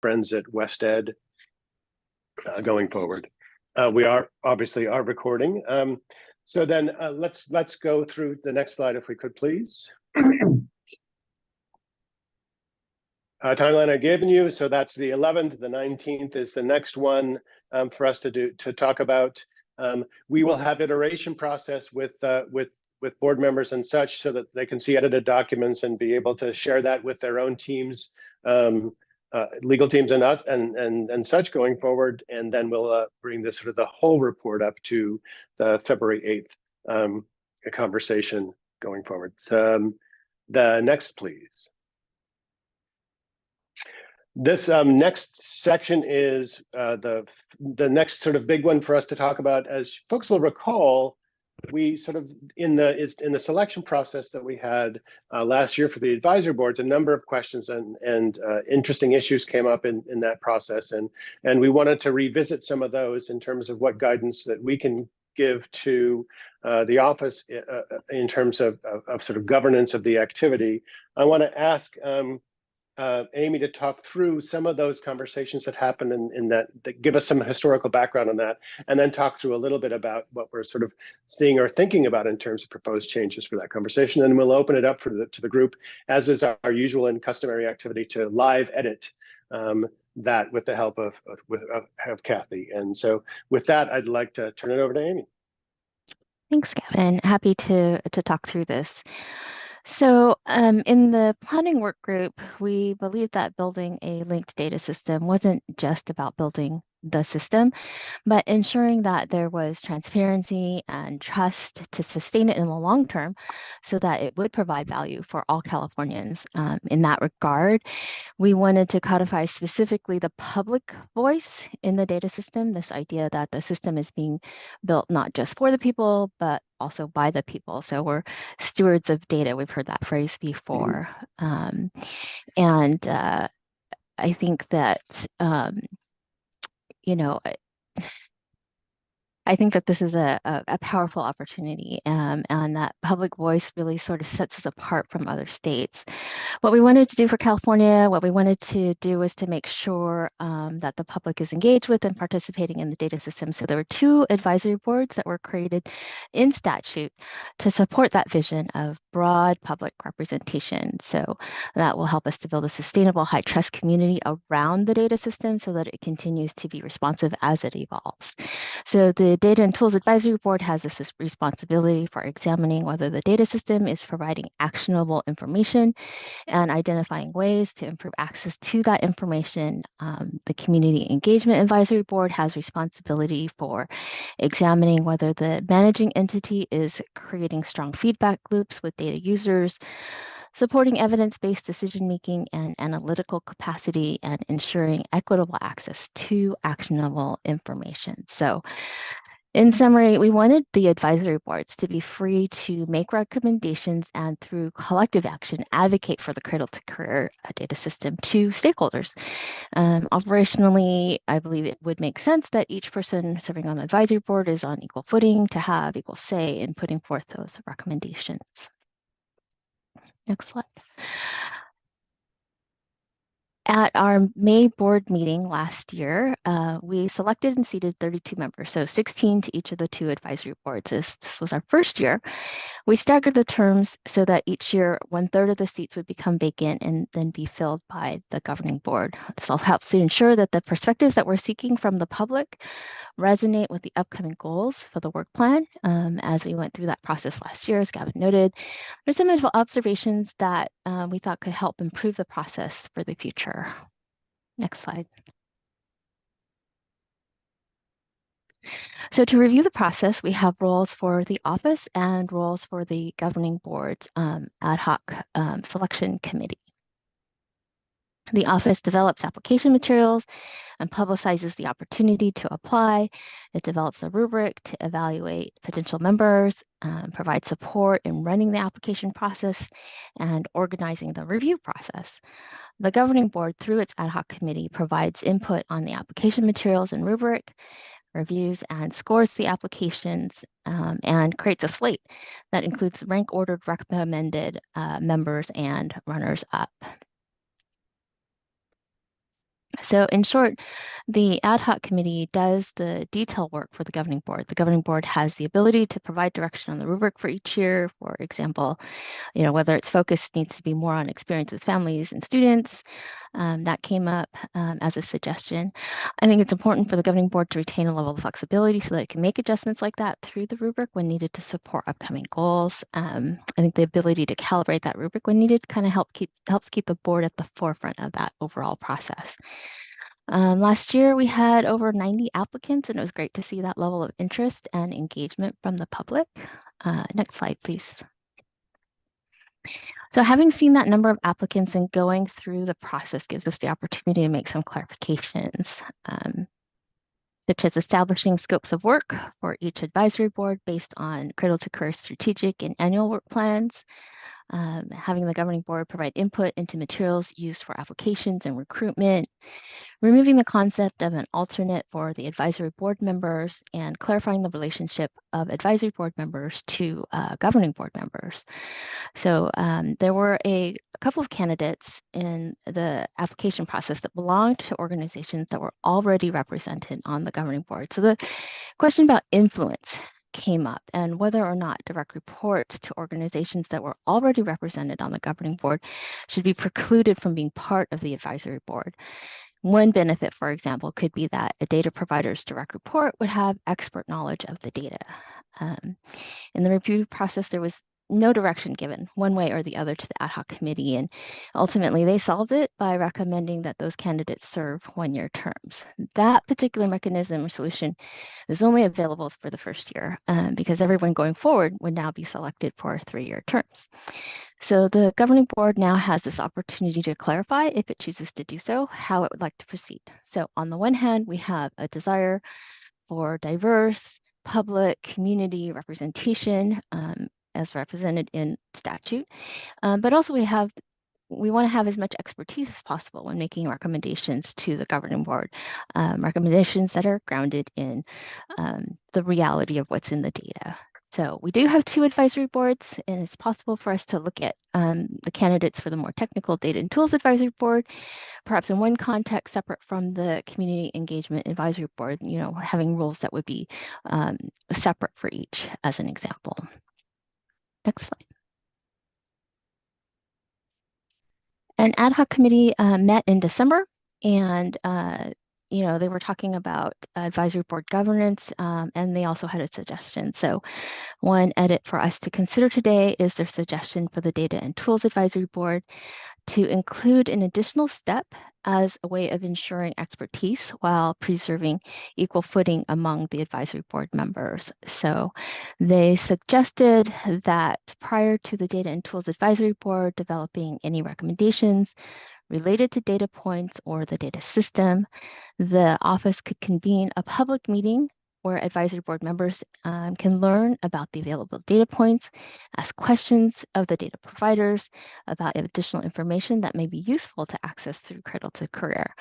friends at West Ed going forward. We obviously are recording. So then let's go through the next slide if we could, please. Timeline I've given you, so that's the 11th. The 19th is the next one for us to talk about. We will have iteration process with board members and such, so that they can see edited documents and be able to share that with their own teams, legal teams and such going forward. And then we'll bring this sort of the whole report up to the February 8th conversation going forward. The next, please. This next section is the next sort of big one for us to talk about. As folks will recall, we sort of in the selection process that we had last year for the advisory boards, a number of questions and interesting issues came up in that process, and we wanted to revisit some of those in terms of what guidance that we can give to the office in terms of sort of governance of the activity. I want to ask Amy to talk through some of those conversations that happened in that give us some historical background on that, and then talk through a little bit about what we're sort of seeing or thinking about in terms of proposed changes for that conversation. And we'll open it up to the group, as is our usual and customary activity, to live edit that with the help of Kathy. And so with that, I'd like to turn it over to Amy. Thanks, Gavin. Happy to talk through this. So in the planning work group, we believed that building a linked data system wasn't just about building the system, but ensuring that there was transparency and trust to sustain it in the long term so that it would provide value for all Californians. In that regard, we wanted to codify specifically the public voice in the data system, this idea that the system is being built not just for the people, but also by the people. So we're stewards of data. We've heard that phrase before. I think that I think that this is a powerful opportunity, and that public voice really sort of sets us apart from other states. What we wanted to do for California, what we wanted to do was to make sure that the public is engaged with and participating in the data system. So there were 2 advisory boards that were created in statute to support that vision of broad public representation. So that will help us to build a sustainable, high trust community around the data system so that it continues to be responsive as it evolves. So the Data and Tools Advisory Board has this responsibility for examining whether the data system is providing actionable information and identifying ways to improve access to that information. The Community Engagement Advisory Board has responsibility for examining whether the managing entity is creating strong feedback loops with data users, supporting evidence-based decision-making and analytical capacity, and ensuring equitable access to actionable information. So in summary, we wanted the advisory boards to be free to make recommendations and through collective action, advocate for the Cradle-to-Career data system to stakeholders. Operationally, I believe it would make sense that each person serving on the advisory board is on equal footing to have equal say in putting forth those recommendations. Next slide. At our May board meeting last year, we selected and seated 32 members, so 16 to each of the 2 advisory boards. This was our first year. We staggered the terms so that each year 1/3 of the seats would become vacant and then be filled by the governing board. This all helps to ensure that the perspectives that we're seeking from the public resonate with the upcoming goals for the work plan. As we went through that process last year, as Gavin noted, there's some observations that we thought could help improve the process for the future. Next slide. So to review the process, we have roles for the office and roles for the governing board's ad hoc selection committee. The office develops application materials and publicizes the opportunity to apply. It develops a rubric to evaluate potential members, provide support in running the application process, and organizing the review process. The governing board, through its ad hoc committee, provides input on the application materials and rubric, reviews and scores the applications, and creates a slate that includes rank-ordered recommended members and runners-up. So in short, the ad hoc committee does the detail work for the governing board. The governing board has the ability to provide direction on the rubric for each year. For example, whether its focus needs to be more on experience with families and students. That came up as a suggestion. I think it's important for the governing board to retain a level of flexibility so that it can make adjustments like that through the rubric when needed to support upcoming goals. I think the ability to calibrate that rubric when needed kind of helps keep the board at the forefront of that overall process. Last year, we had over 90 applicants, and it was great to see that level of interest and engagement from the public. Next slide, please. So having seen that number of applicants and going through the process gives us the opportunity to make some clarifications, such as establishing scopes of work for each advisory board based on Cradle-to-Career strategic and annual work plans, having the governing board provide input into materials used for applications and recruitment, removing the concept of an alternate for the advisory board members, and clarifying the relationship of advisory board members to governing board members. So there were a couple of candidates in the application process that belonged to organizations that were already represented on the governing board. So the question about influence came up and whether or not direct reports to organizations that were already represented on the governing board should be precluded from being part of the advisory board. One benefit, for example, could be that a data provider's direct report would have expert knowledge of the data. In the review process, there was no direction given one way or the other to the ad hoc committee, and ultimately they solved it by recommending that those candidates serve one-year terms. That particular mechanism or solution is only available for the first year because everyone going forward would now be selected for 3-year terms. So the governing board now has this opportunity to clarify, if it chooses to do so, how it would like to proceed. So on the one hand, we have a desire for diverse public community representation as represented in statute, but also we want to have as much expertise as possible when making recommendations to the governing board, recommendations that are grounded in the reality of what's in the data. So we do have 2 advisory boards, and it's possible for us to look at the candidates for the more technical data and tools advisory board, perhaps in one context separate from the community engagement advisory board, having rules that would be separate for each as an example. Next slide. An ad hoc committee met in December, and they were talking about advisory board governance, and they also had a suggestion. So one edit for us to consider today is their suggestion for the Data and Tools Advisory Board to include an additional step as a way of ensuring expertise while preserving equal footing among the advisory board members. So they suggested that prior to the Data and Tools Advisory Board developing any recommendations related to data points or the data system, the office could convene a public meeting where advisory board members can learn about the available data points, ask questions of the data providers about additional information that may be useful to access through Cradle-to-Career.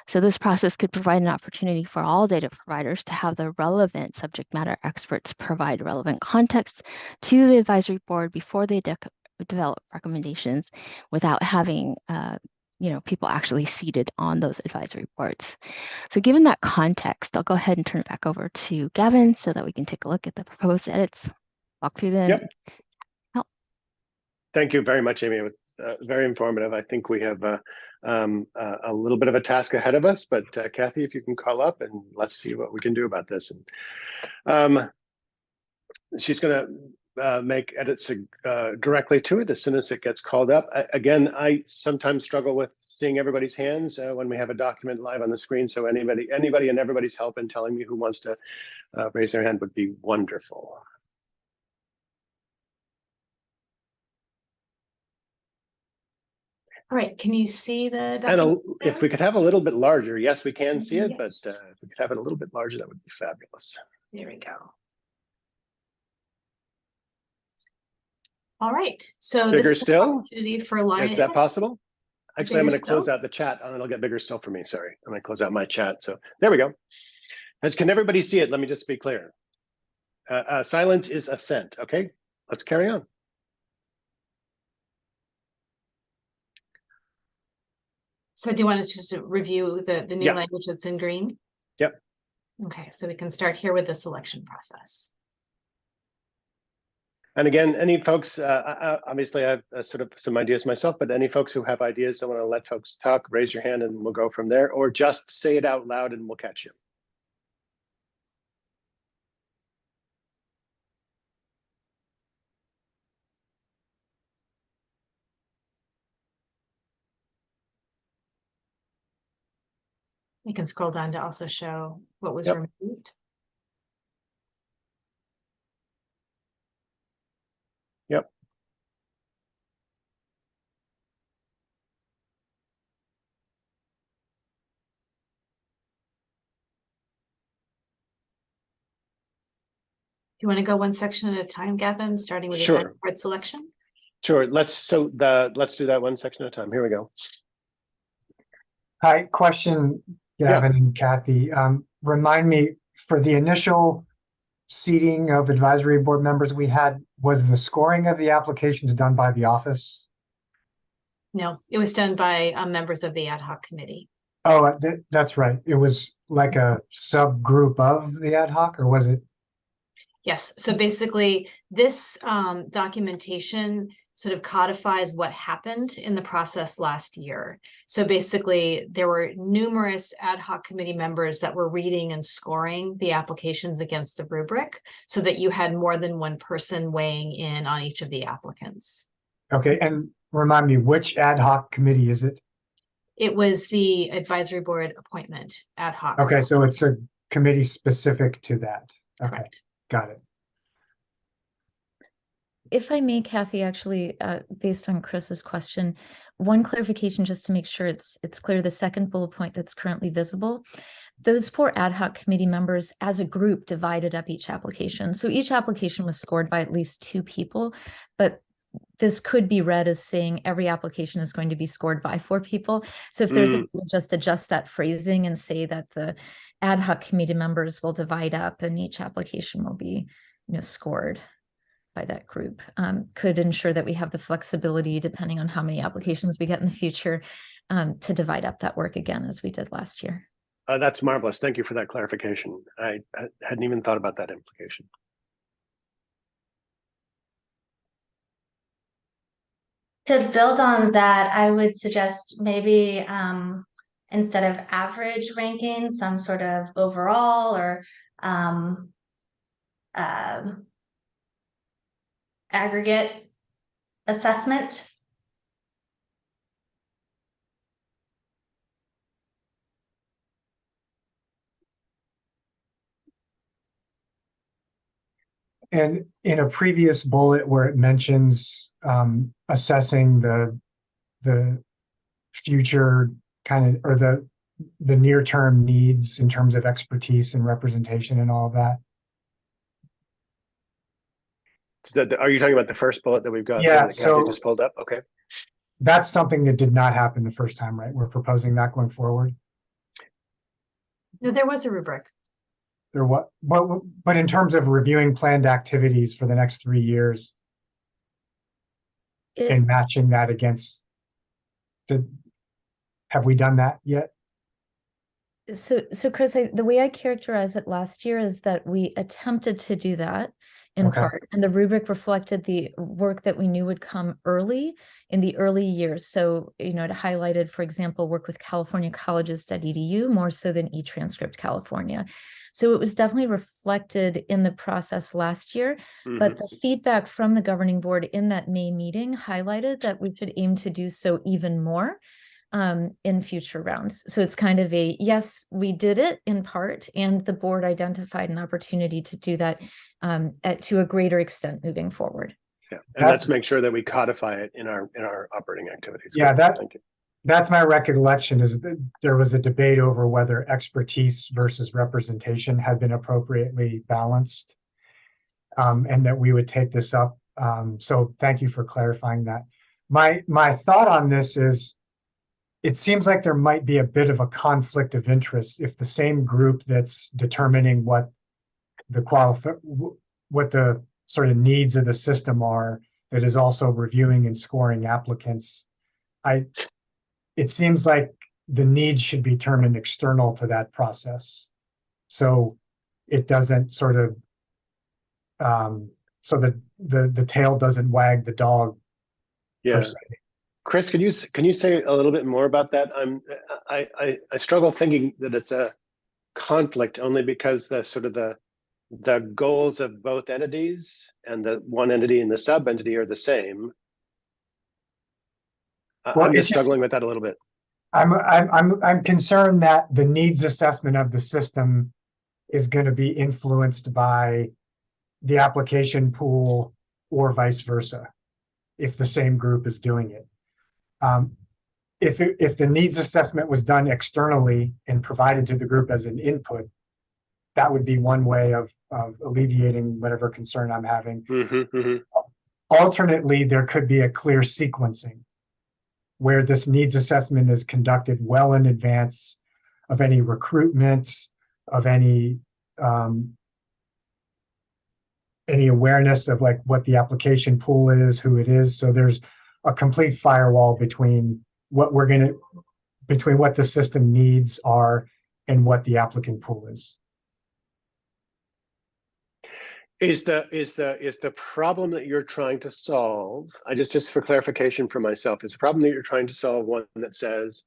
So this process could provide an opportunity for all data providers to have the relevant subject matter experts provide relevant context to the advisory board before they develop recommendations without having people actually seated on those advisory boards. So given that context, I'll go ahead and turn it back over to Gavin so that we can take a look at the proposed edits, walk through them. Yep. Thank you very much, Amy. It was very informative. I think we have a little bit of a task ahead of us, but Kathy, if you can call up and let's see what we can do about this. And she's going to make edits directly to it as soon as it gets called up. Again, I sometimes struggle with seeing everybody's hands when we have a document live on the screen. So anybody and everybody's help in telling me who wants to raise their hand would be wonderful. All right, can you see the document? And if we could have a little bit larger, yes, we can see it, but if we could have it a little bit larger, that would be fabulous. There we go. All right, so bigger this is still? an opportunity for line. Is that possible? Actually, I'm going to close still? out the chat and it'll get bigger still for me. Sorry, I'm going to close out my chat. So there we go. Can everybody see it? Let me just be clear. Silence is assent. Okay, let's carry on. So do you want to just review the new Yeah. language that's in green? Yep. Okay, so we can start here with the selection process. And again, any folks, obviously I have sort of some ideas myself, but any folks who have ideas that want to let folks talk, raise your hand and we'll go from there, or just say it out loud and we'll catch you. You can scroll down to also show what was Yep. removed. Yep. You want to go one section at a time, Gavin, starting with Sure. advice board selection? Sure. Let's do that one section at a time. Here we go. Hi, question, Gavin and Kathy. Remind me, for the initial seating of advisory board members we had, was the scoring of the applications done by the office? No, it was done by members of the ad hoc committee. Oh, that's right. It was like a subgroup of the ad hoc, or was it? Yes, so basically this documentation sort of codifies what happened in the process last year. So basically there were numerous ad hoc committee members that were reading and scoring the applications against the rubric so that you had more than one person weighing in on each of the applicants. Okay, and remind me, which ad hoc committee is it? It was the advisory board appointment ad hoc. Okay, so it's a committee specific to that. Okay, Correct. got it. If I may, Kathy, actually, based on Chris's question, one clarification just to make sure it's clear, the second bullet point that's currently visible, those 4 ad hoc committee members as a group divided up each application. So each application was scored by at least 2 people, but this could be read as saying every application is going to be scored by 4 people. So if there's a, just adjust that phrasing and say that the ad hoc committee members will divide up and each application will be, scored by that group, could ensure that we have the flexibility, depending on how many applications we get in the future, to divide up that work again as we did last year. That's marvelous. Thank you for that clarification. I hadn't even thought about that implication. To build on that, I would suggest maybe instead of average ranking, some sort of overall or aggregate assessment. And in a previous bullet where it mentions assessing the future kind of, or the near-term needs in terms of expertise and representation and all of that. So are you talking about the first bullet that we've got? Yeah, that Kathy so just pulled up. Okay. That's something that did not happen the first time, right? We're proposing that going forward. No, there was a rubric. There what? But in terms of reviewing planned activities for the next 3 years and matching that against have we done that yet? So Chris, the way I characterized it last year is that we attempted to do that in part, and the rubric reflected the work that we knew would come early in the early years. So, it highlighted, for example, work with California colleges.edu more so than eTranscript California. So it was definitely reflected in the process last year, but the feedback from the governing board in that May meeting highlighted that we should aim to do so even more in future rounds. So it's kind of a, yes, we did it in part, and the board identified an opportunity to do that to a greater extent moving forward. Yeah, and let's make sure that we codify it in our operating activities. Yeah, Thank you. That's my recollection, is that there was a debate over whether expertise versus representation had been appropriately balanced, and that we would take this up. So thank you for clarifying that. My thought on this is, it seems like there might be a bit of a conflict of interest if the same group that's determining what the sort of needs of the system are, that is also reviewing and scoring applicants. It seems like the needs should be determined external to that process. So it doesn't sort of, so that the tail doesn't wag the dog. Yeah. Per se. Chris, can you say a little bit more about that? I struggle thinking that it's a conflict only because the sort of the goals of both entities and the one entity and the sub entity are the same. Well, I'm it just struggling with that a little bit. I'm concerned that the needs assessment of the system is going to be influenced by the application pool or vice versa, if the same group is doing it. If the needs assessment was done externally and provided to the group as an input, that would be one way of alleviating whatever concern I'm having. Alternately, there could be a clear sequencing where this needs assessment is conducted well in advance of any recruitment, of any awareness of like what the application pool is, who it is. So there's a complete firewall between what the system needs are and what the applicant pool is. Is the problem that you're trying to solve, just for clarification for myself, is the problem that you're trying to solve one that says,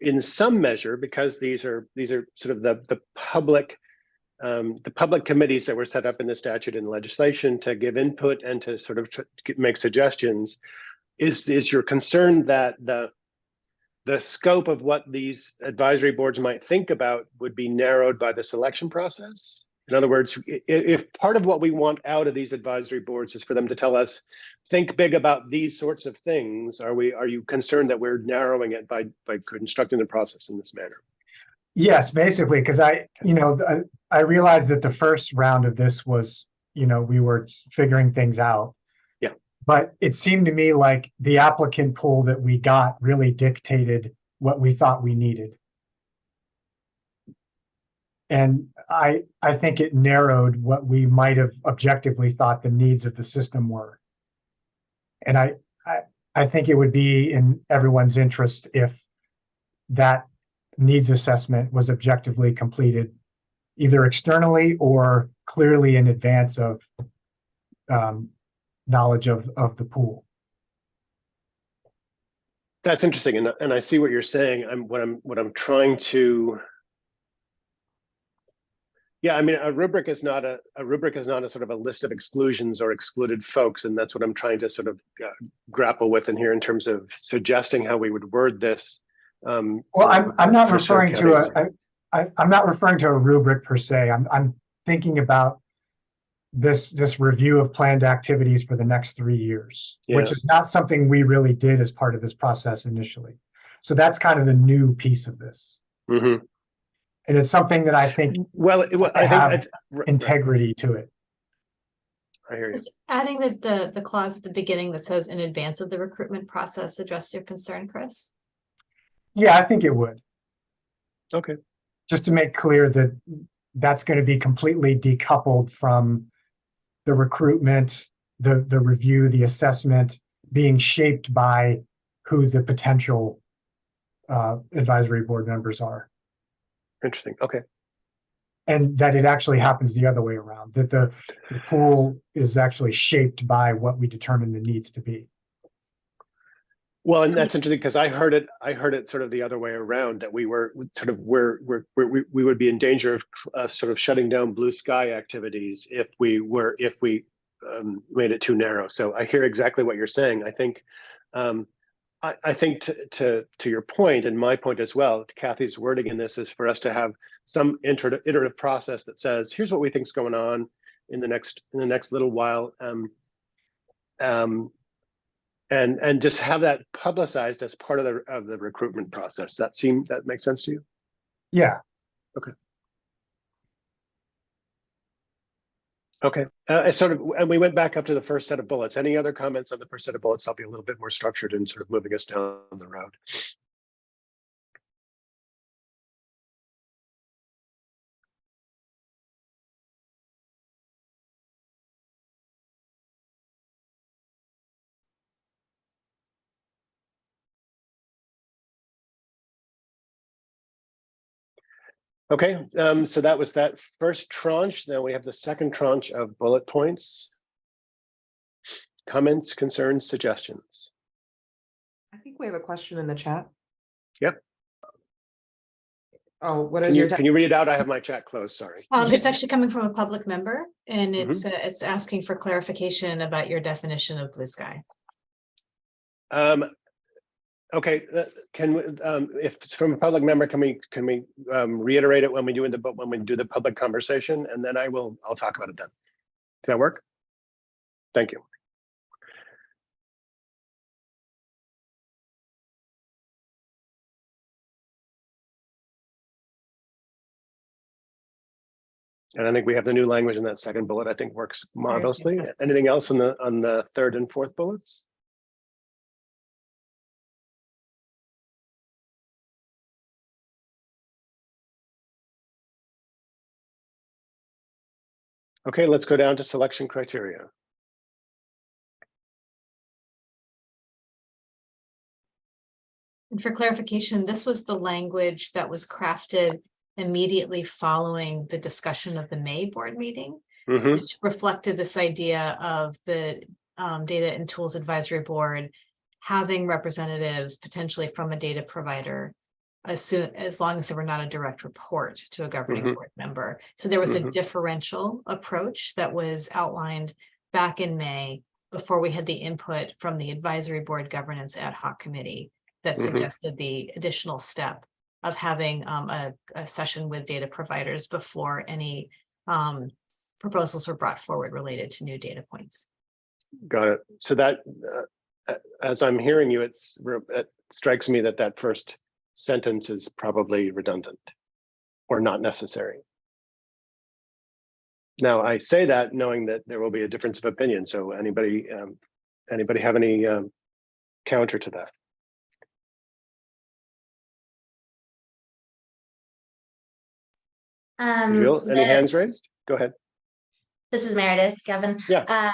in some measure, because these are sort of the public committees that were set up in the statute and legislation to give input and to sort of make suggestions, is your concern that the scope of what these advisory boards might think about would be narrowed by the selection process? In other words, if part of what we want out of these advisory boards is for them to tell us, think big about these sorts of things, are you concerned that we're narrowing it by constructing the process in this manner? Yes, basically, because I realized that the first round of this was, we were figuring things out. Yeah. But it seemed to me like the applicant pool that we got really dictated what we thought we needed. And I think it narrowed what we might have objectively thought the needs of the system were. And I think it would be in everyone's interest if that needs assessment was objectively completed, either externally or clearly in advance of knowledge of the pool. That's interesting, and I see what you're saying. What I'm trying to. Yeah, I mean, a rubric is not a sort of a list of exclusions or excluded folks, and that's what I'm trying to sort of grapple with in here in terms of suggesting how we would word this. Well, I'm not referring to I'm not referring to a rubric per se. I'm thinking about this review of planned activities for the next 3 years, which is not something we really did as part of this process initially. So that's kind of the new piece of this. Mm-hmm. And it's something that I think integrity to it. I hear you. Just adding the clause at the beginning that says in advance of the recruitment process address your concern, Chris? Yeah, I think it would. Okay. Just to make clear that that's going to be completely decoupled from the recruitment, the review, the assessment being shaped by who the potential advisory board members are. Interesting. Okay. And that it actually happens the other way around, that the pool is actually shaped by what we determine the needs to be. Well, and that's interesting because I heard it sort of the other way around, that we were sort of we would be in danger of sort of shutting down blue sky activities if we made it too narrow. So I hear exactly what you're saying. I think I think to your point and my point as well, Kathy's wording in this is for us to have some iterative process that says, here's what we think is going on in the next little while, and just have that publicized as part of the recruitment process. That makes sense to you? Yeah. Okay. Okay. And we went back up to the first set of bullets. Any other comments on the first set of bullets? I'll be a little bit more structured in sort of moving us down the road. Okay, so that was that first tranche. Now we have the second tranche of bullet points. Comments, concerns, suggestions. I think we have a question in the chat. Yep. Oh, what Can is you, your? can you read it out? I have my chat closed, sorry. It's actually coming from a public member, and it's asking for clarification about your definition of blue sky. Okay, can we, if it's from a public member, can we reiterate it when we do the public conversation, and then I'll talk about it then. Does that work? Thank you. And I think we have the new language in that second bullet. I think works marvelously. Yes, Anything else on the third and fourth bullets? Okay, let's go down to selection criteria. And for clarification, this was the language that was crafted immediately following the discussion of the May board meeting, which reflected this idea of the Data and Tools Advisory Board having representatives potentially from a data provider as long as they were not a direct report to a governing board member. So there was a differential approach that was outlined back in May before we had the input from the advisory board governance ad hoc committee that suggested the additional step of having a session with data providers before any proposals were brought forward related to new data points. Got it. So that, as I'm hearing you, it strikes me that that first sentence is probably redundant or not necessary. Now, I say that knowing that there will be a difference of opinion. So anybody have any counter to that? Any hands raised? Go ahead. This is Meredith, Kevin. Yeah.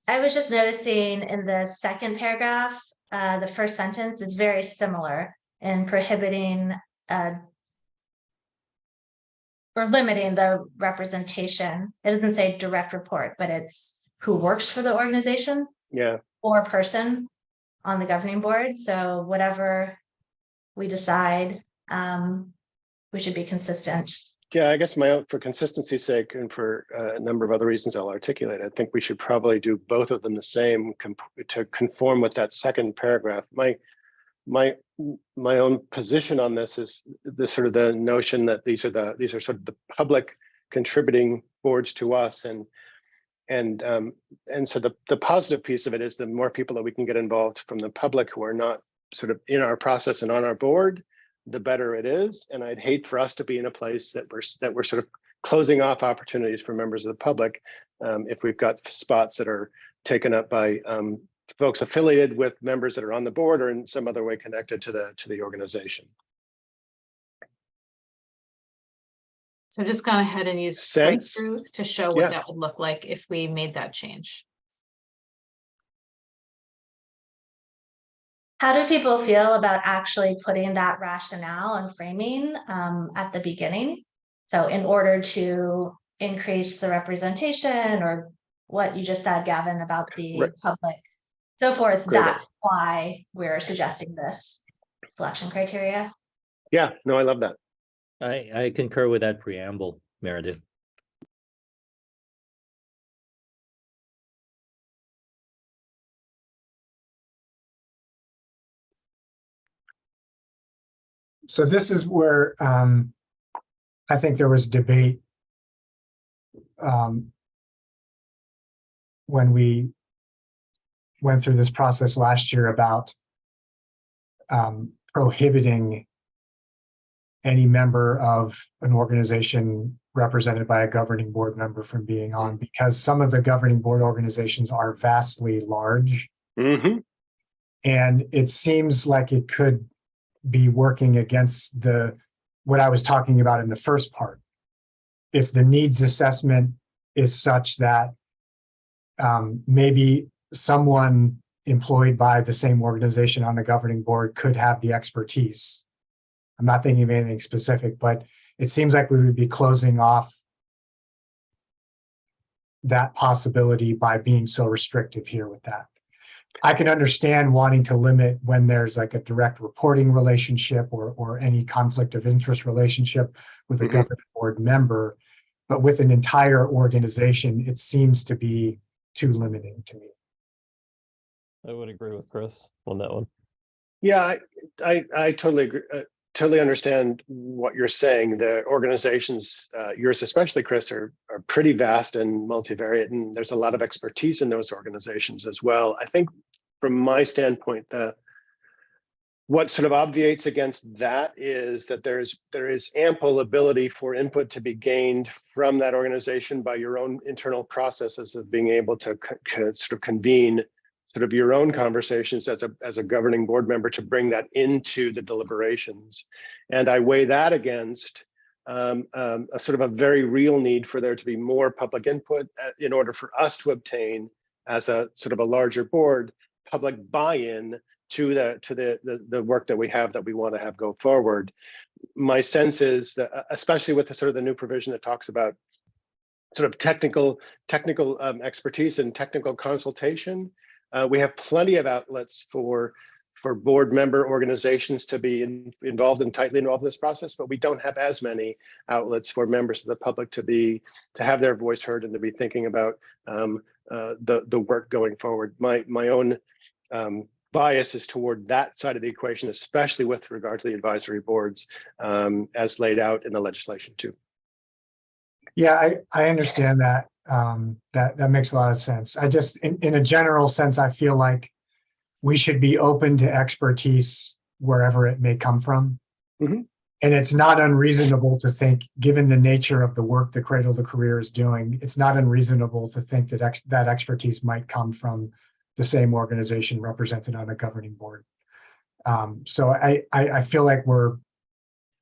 I was just noticing in the second paragraph, the first sentence is very similar in prohibiting or limiting the representation. It doesn't say direct report, but it's who works for the organization. Yeah. Or person on the governing board. So whatever we decide, we should be consistent. Yeah, I guess for consistency's sake and for a number of other reasons I'll articulate, I think we should probably do both of them the same to conform with that second paragraph. My own position on this is the sort of the notion that these are sort of the public contributing boards to us, and so the positive piece of it is the more people that we can get involved from the public who are not sort of in our process and on our board, the better it is. And I'd hate for us to be in a place that we're sort of closing off opportunities for members of the public if we've got spots that are taken up by folks affiliated with members that are on the board or in some other way connected to the organization. So just gone ahead and used straight through to show what that would look like if we made that change. How do people feel about actually putting that rationale and framing at the beginning? So in order to increase the representation, or what you just said, Gavin, about the public, so forth, that's why we're suggesting this selection criteria. Yeah, no, I love that. I concur with that preamble, Meredith. So this is where I think there was debate when we went through this process last year about prohibiting any member of an organization represented by a governing board member from being on, because some of the governing board organizations are vastly large. And it seems like it could be working against what I was talking about in the first part. If the needs assessment is such that maybe someone employed by the same organization on the governing board could have the expertise. I'm not thinking of anything specific, but it seems like we would be closing off that possibility by being so restrictive here with that. I can understand wanting to limit when there's like a direct reporting relationship or any conflict of interest relationship with a governing board member, but with an entire organization, it seems to be too limiting to me. I would agree with Chris on that one. Yeah, I totally agree. Totally understand what you're saying. The organizations, yours especially, Chris, are pretty vast and multivariate, and there's a lot of expertise in those organizations as well. I think from my standpoint, what sort of obviates against that is that there is ample ability for input to be gained from that organization by your own internal processes of being able to sort of convene sort of your own conversations as a governing board member to bring that into the deliberations. And I weigh that against a sort of a very real need for there to be more public input in order for us to obtain, as a sort of a larger board, public buy-in to the work that we want to have go forward. My sense is that, especially with the sort of the new provision that talks about sort of technical expertise and technical consultation, we have plenty of outlets for board member organizations to be tightly involved in this process, but we don't have as many outlets for members of the public to have their voice heard and to be thinking about the work going forward. My own bias is toward that side of the equation, especially with regard to the advisory boards as laid out in the legislation too. Yeah, I understand that. That makes a lot of sense. I just, in a general sense, I feel like we should be open to expertise wherever it may come from. And it's not unreasonable to think, given the nature of the work the Cradle-to-Career is doing, it's not unreasonable to think that that expertise might come from the same organization represented on a governing board. So I feel like we're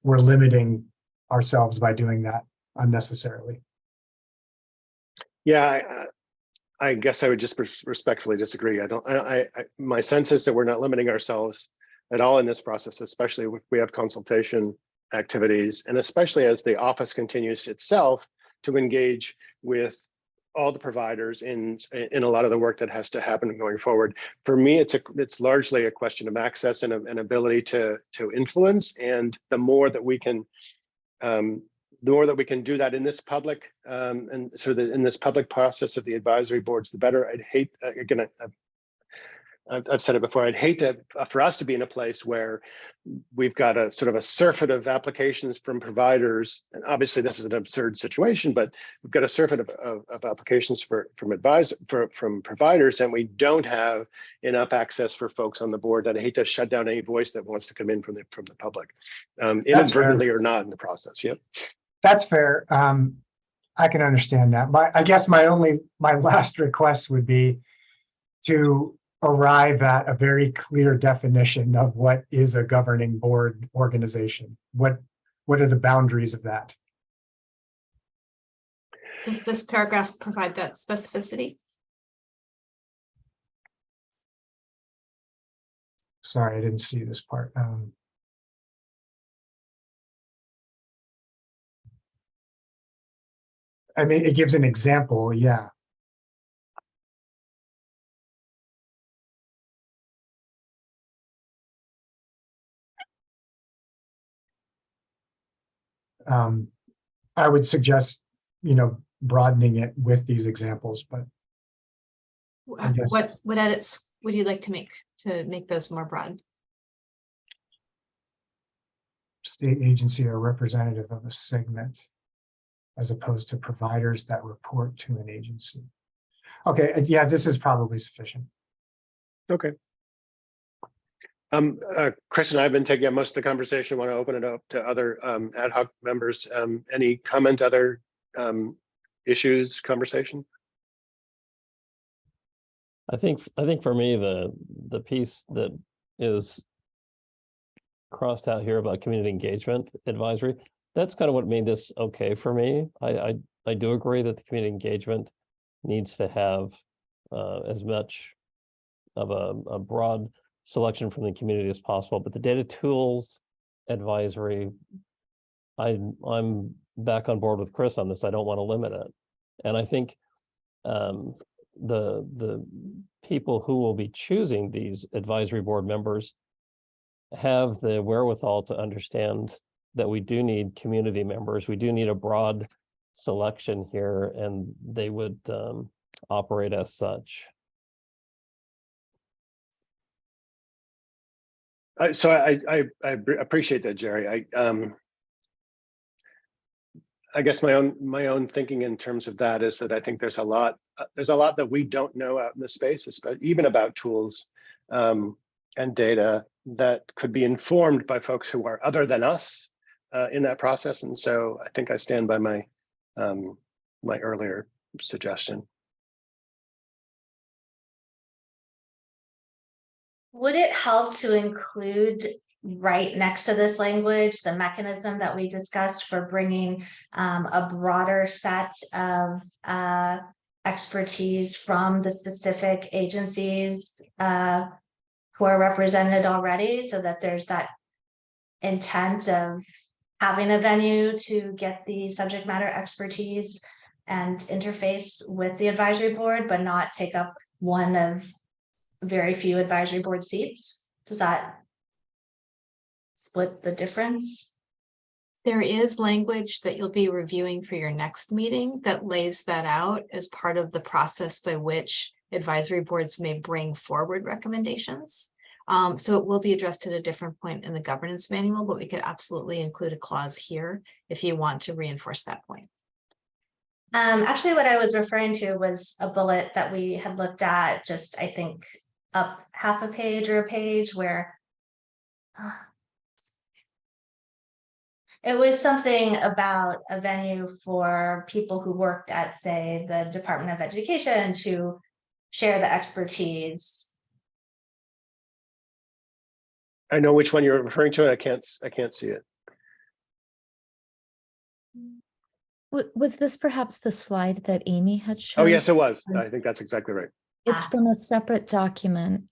limiting ourselves by doing that unnecessarily. Yeah, I guess I would just respectfully disagree. My sense is that we're not limiting ourselves at all in this process, especially if we have consultation activities, and especially as the office continues itself to engage with all the providers in a lot of the work that has to happen going forward. For me, it's largely a question of access and an ability to influence, and the more that we can do that in this public and sort of in this public process of the advisory boards, the better. I'd hate, again, I've said it before, I'd hate for us to be in a place where we've got a sort of a surfeit of applications from providers. And obviously this is an absurd situation, but we've got a surfeit of applications from providers, and we don't have enough access for folks on the board. And I hate to shut down any voice that wants to come in from the public, inadvertently or not in the process. Yep. That's fair. I can understand that. I guess my last request would be to arrive at a very clear definition of what is a governing board organization. What are the boundaries of that? Does this paragraph provide that specificity? Sorry, I didn't see this part. I mean, it gives an example, yeah. I would suggest, broadening it with these examples, but I guess, What edits would you like to make those more broad? state agency or representative of a segment, as opposed to providers that report to an agency. Okay, yeah, this is probably sufficient. Okay. Chris and I have been taking up most of the conversation. I want to open it up to other ad hoc members. Any comment, other issues, conversation? I think for me, the piece that is crossed out here about community engagement advisory, that's kind of what made this okay for me. I do agree that the community engagement needs to have as much of a broad selection from the community as possible, but the data tools advisory, I'm back on board with Chris on this. I don't want to limit it. And I think the people who will be choosing these advisory board members have the wherewithal to understand that we do need community members. We do need a broad selection here, and they would operate as such. So I appreciate that, Jerry. I guess my own thinking in terms of that is that I think there's a lot that we don't know out in the space, even about tools and data that could be informed by folks who are other than us in that process. And so I think I stand by my my earlier suggestion. Would it help to include right next to this language, the mechanism that we discussed for bringing a broader set of expertise from the specific agencies who are represented already, so that there's that intent of having a venue to get the subject matter expertise and interface with the advisory board, but not take up one of very few advisory board seats? Does that split the difference? There is language that you'll be reviewing for your next meeting that lays that out as part of the process by which advisory boards may bring forward recommendations. So it will be addressed at a different point in the governance manual, but we could absolutely include a clause here if you want to reinforce that point. Actually, what I was referring to was a bullet that we had looked at, just I think up half a page or a page, where it was something about a venue for people who worked at, say, the Department of Education to share the expertise. I know which one you're referring to, and I can't see it. Was this perhaps the slide that Amy had shown? Oh, yes, it was. I think that's exactly right. It's from a separate document,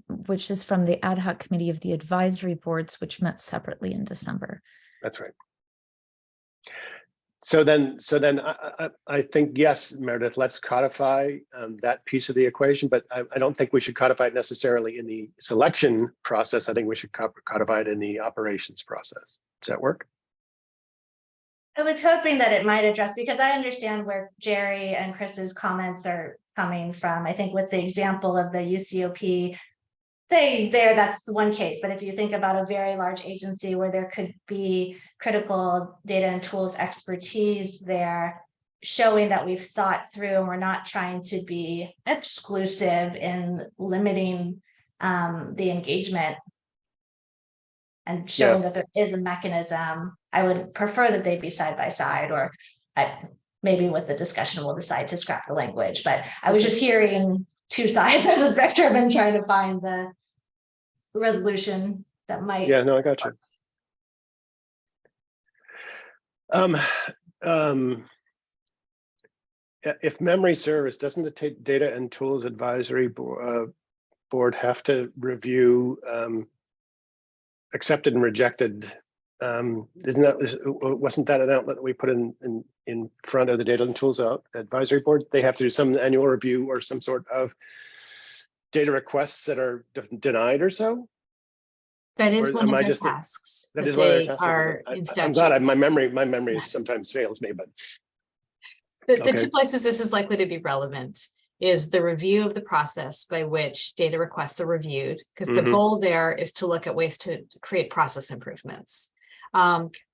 which is from the ad hoc committee of the advisory boards, which met separately in December. That's right. So then I think, yes, Meredith, let's codify that piece of the equation, but I don't think we should codify it necessarily in the selection process. I think we should codify it in the operations process. Does that work? I was hoping that it might address, because I understand where Jerry and Chris's comments are coming from. I think with the example of the UCOP, that's one case. But if you think about a very large agency where there could be critical data and tools expertise there, showing that we've thought through and we're not trying to be exclusive in limiting the engagement, and showing that there is a mechanism, I would prefer that they be side by side, or maybe with the discussion, we'll decide to scrap the language. But I was just hearing two sides of the spectrum and trying to find the resolution that might. Yeah, no, I got you. If memory serves, doesn't the data and tools advisory board have to review accepted and rejected? Wasn't that an outlet that we put in front of the data and tools advisory board? They have to do some annual review or some sort of data requests that are denied or so. That is one of their tasks. That is one of their tasks. I'm glad my memory sometimes fails me, but the two places this is likely to be relevant is the review of the process by which data requests are reviewed, because the goal there is to look at ways to create process improvements.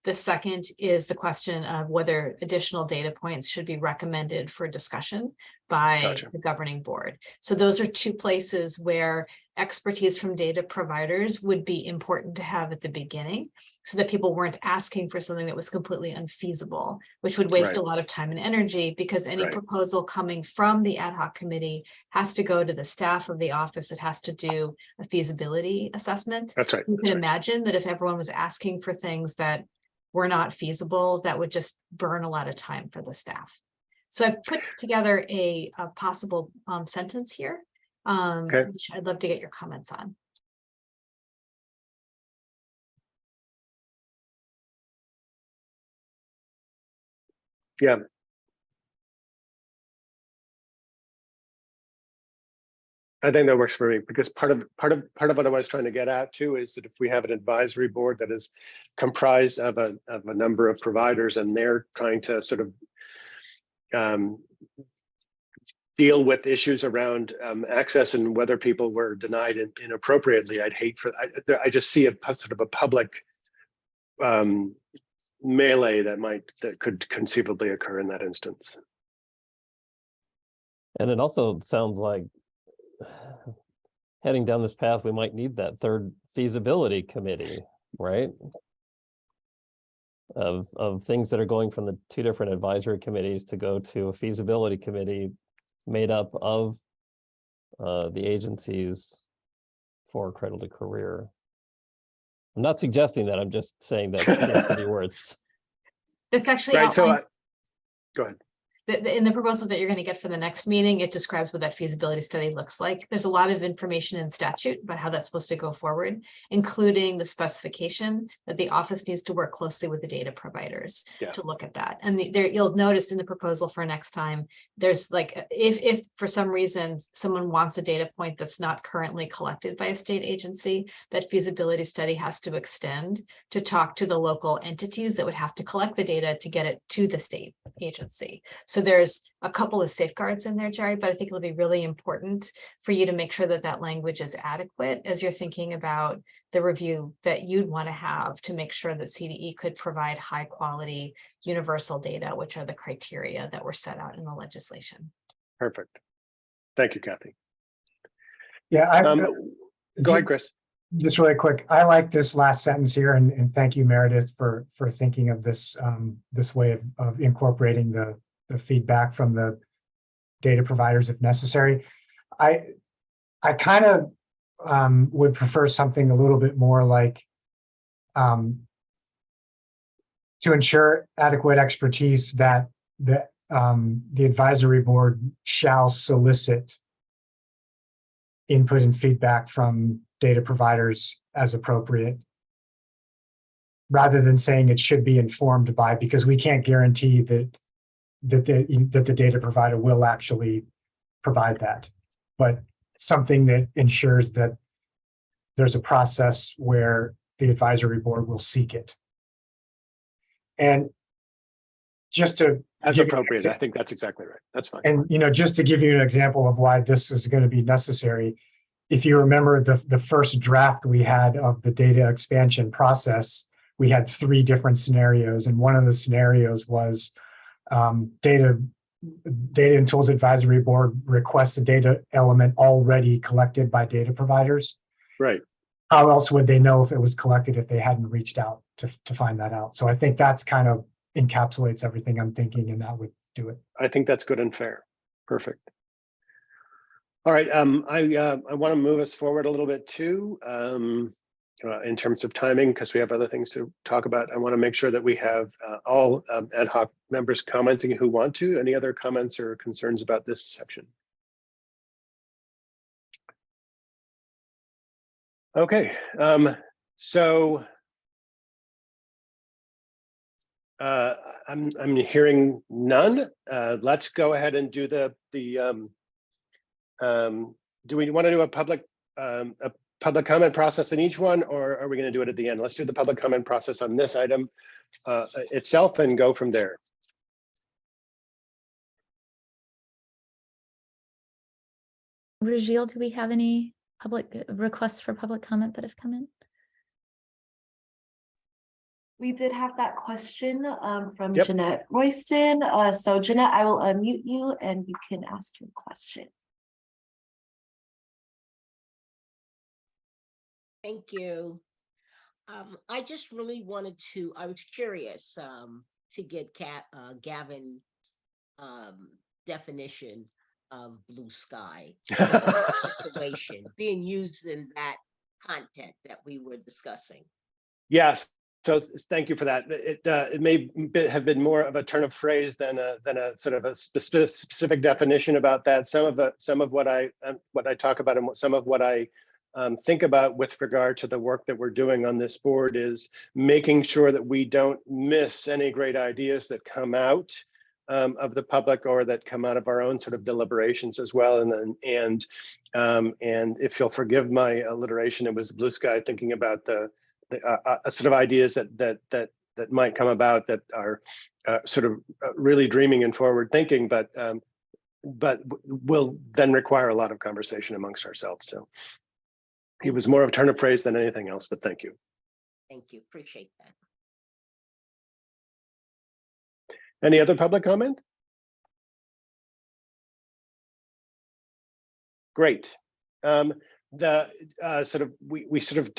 The second is the question of whether additional data points should be recommended for discussion by the governing board. So those are two places where expertise from data providers would be important to have at the beginning, so that people weren't asking for something that was completely unfeasible, which would waste a lot of time and energy, because any proposal coming from the ad hoc committee has to go to the staff of the office. It has to do a feasibility assessment. That's right. You can imagine that if everyone was asking for things that were not feasible, that would just burn a lot of time for the staff. So I've put together a possible sentence here, which I'd love to get your comments on. Yeah. I think that works for me, because part of what I was trying to get at too is that if we have an advisory board that is comprised of a number of providers, and they're trying to sort of deal with issues around access and whether people were denied inappropriately, I just see a sort of a public melee that could conceivably occur in that instance. And it also sounds like heading down this path, we might need that third feasibility committee, right? Of things that are going from the two different advisory committees to go to a feasibility committee made up of the agencies for Cradle-to-Career. I'm not suggesting that, I'm just saying that seems to be where it's. That's actually Right, so outlined go ahead. in the proposal that you're going to get for the next meeting. It describes what that feasibility study looks like. There's a lot of information in statute about how that's supposed to go forward, including the specification that the office needs to work closely with the data providers to look at that. And there, you'll notice in the proposal for next time, there's like, if for some reason someone wants a data point that's not currently collected by a state agency, that feasibility study has to extend to talk to the local entities that would have to collect the data to get it to the state agency. So there's a couple of safeguards in there, Jerry, but I think it'll be really important for you to make sure that that language is adequate as you're thinking about the review that you'd want to have to make sure that CDE could provide high quality universal data, which are the criteria that were set out in the legislation. Perfect. Thank you, Kathy. Yeah, Go ahead, Chris. Just really quick, I like this last sentence here, and thank you, Meredith, for thinking of this this way of incorporating the feedback from the data providers if necessary. I kind of would prefer something a little bit more like to ensure adequate expertise, that the advisory board shall solicit input and feedback from data providers as appropriate, rather than saying it should be informed by, because we can't guarantee that the data provider will actually provide that, but something that ensures that there's a process where the advisory board will seek it. And just to as appropriate, I think that's exactly right. That's fine. And just to give you an example of why this is going to be necessary, if you remember the first draft we had of the data expansion process, we had 3 different scenarios, and one of the scenarios was data and tools advisory board requests a data element already collected by data providers. Right. How else would they know if it was collected if they hadn't reached out to find that out? So I think that's kind of encapsulates everything I'm thinking, and that would do it. I think that's good and fair. Perfect. All right. I want to move us forward a little bit too, in terms of timing, because we have other things to talk about. I want to make sure that we have all ad hoc members commenting who want to. Any other comments or concerns about this section? Okay. So I'm hearing none. Let's go ahead and do do we want to do a public comment process in each one, or are we going to do it at the end? Let's do the public comment process on this item itself and go from there. Rajil, do we have any public requests for public comment that have come in? We did have that question from Yep. Jeanette Royston. So Jeanette, I will unmute you and you can ask your question. Thank you. I just really wanted to, I was curious to get Gavin's definition of blue sky situation being used in that content that we were discussing. Yes. So thank you for that. It may have been more of a turn of phrase than a sort of a specific definition about that. Some of what I talk about and some of what I think about with regard to the work that we're doing on this board is making sure that we don't miss any great ideas that come out of the public or that come out of our own sort of deliberations as well. And if you'll forgive my alliteration, it was blue sky, thinking about the sort of ideas that might come about that are sort of really dreaming and forward thinking, but will then require a lot of conversation amongst ourselves. So it was more of a turn of phrase than anything else, but thank you. Thank you. Appreciate that. Any other public comment? Great. The sort of we sort of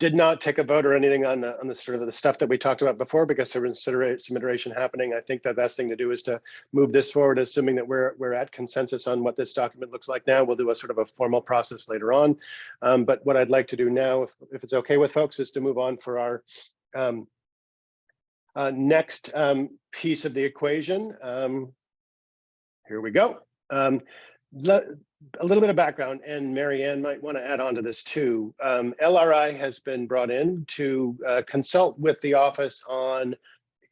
did not take a vote or anything on the sort of the stuff that we talked about before, because there was some iteration happening. I think the best thing to do is to move this forward, assuming that we're at consensus on what this document looks like now. We'll do a sort of a formal process later on. But what I'd like to do now, if it's okay with folks, is to move on for our next piece of the equation. Here we go. A little bit of background, and Marianne might want to add on to this too. LRI has been brought in to consult with the office on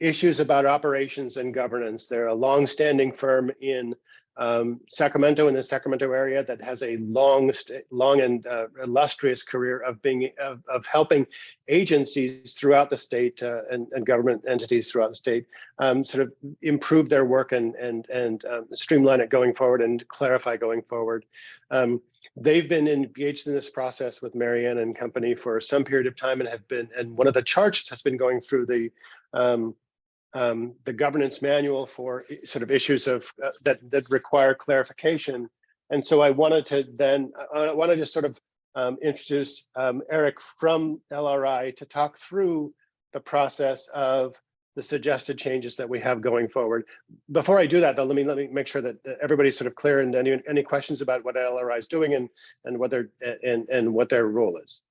issues about operations and governance. They're a long-standing firm in Sacramento, in the Sacramento area, that has a long and illustrious career of helping agencies throughout the state and government entities throughout the state sort of improve their work and streamline it going forward and clarify going forward. They've been engaged in this process with Marianne and company for some period of time, and one of the charges has been going through the governance manual for sort of issues of that require clarification. And so I wanted to sort of introduce Eric from LRI to talk through the process of the suggested changes that we have going forward. Before I do that, though, let me make sure that everybody's sort of clear, and any questions about what LRI is doing and whether and what their role is.